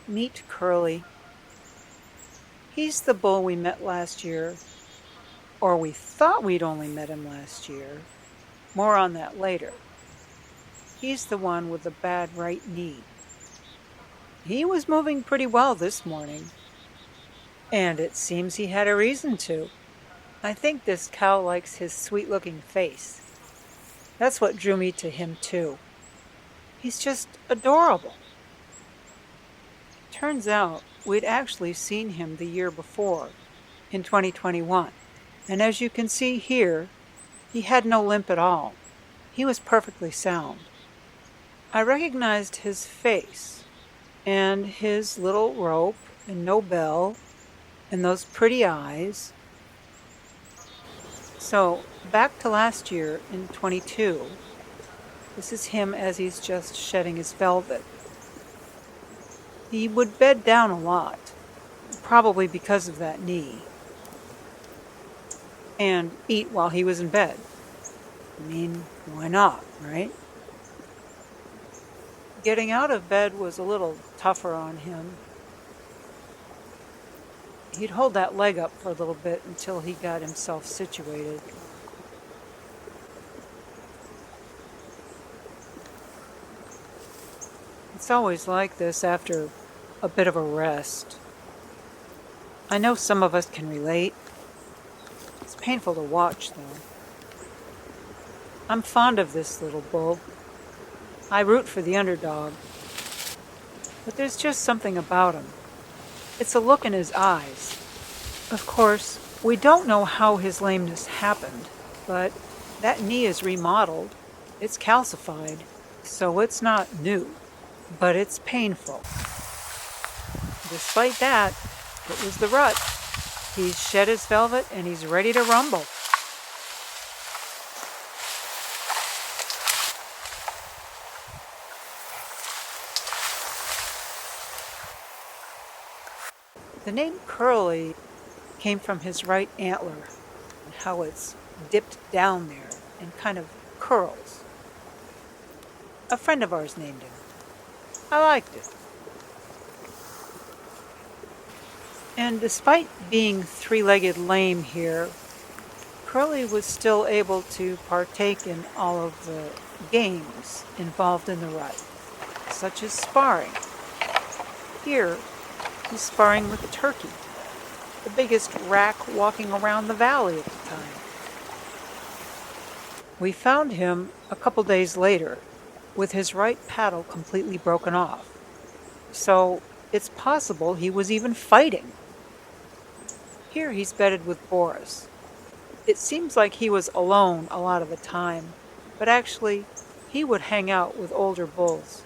Meet Curly. He's the bull we met last year, or we thought we'd only met him last year. More on that later. He's the one with the bad right knee. He was moving pretty well this morning, and it seems he had a reason to. I think this cow likes his sweet-looking face. That's what drew me to him, too. He's just adorable. Turns out we'd actually seen him the year before, in 2021, and as you can see here, he had no limp at all. He was perfectly sound. I recognized his face, and his little rope, and no bell, and those pretty eyes. So, back to last year in 22, this is him as he's just shedding his velvet. He would bed down a lot, probably because of that knee, and eat while he was in bed. I mean, why not, right? Getting out of bed was a little tougher on him. He'd hold that leg up for a little bit until he got himself situated. It's always like this after a bit of a rest. I know some of us can relate. It's painful to watch, though. I'm fond of this little bull. I root for the underdog. But there's just something about him. It's a look in his eyes. Of course, we don't know how his lameness happened, but that knee is remodeled. It's calcified, so it's not new, but it's painful. Despite that, it was the rut. He's shed his velvet and he's ready to rumble. The name Curly came from his right antler and how it's dipped down there and kind of curls. A friend of ours named him. I liked it. And despite being three-legged lame here, Curly was still able to partake in all of the games involved in the rut, such as sparring. Here, he's sparring with Turkey, the biggest rack walking around the valley at the time. We found him a couple days later with his right paddle completely broken off. So it's possible he was even fighting. Here he's bedded with Boris. It seems like he was alone a lot of the time, but actually he would hang out with older bulls.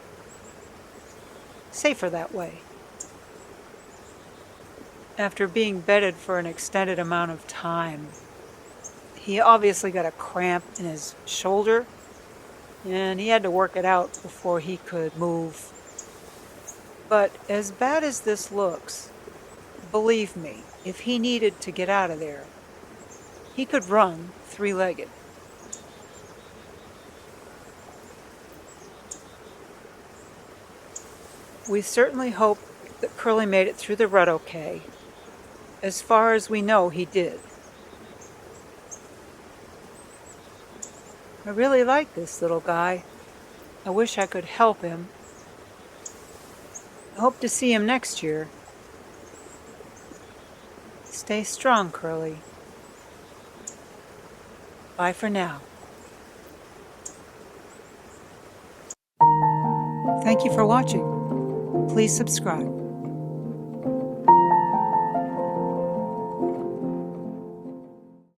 Safer that way. After being bedded for an extended amount of time, he obviously got a cramp in his shoulder, and he had to work it out before he could move. But as bad as this looks, believe me, if he needed to get out of there, he could run three-legged. We certainly hope that Curly made it through the rut okay. As far as we know, he did. I really like this little guy. I wish I could help him. I hope to see him next year. Stay strong, Curly. Bye for now. Thank you for watching. Please subscribe.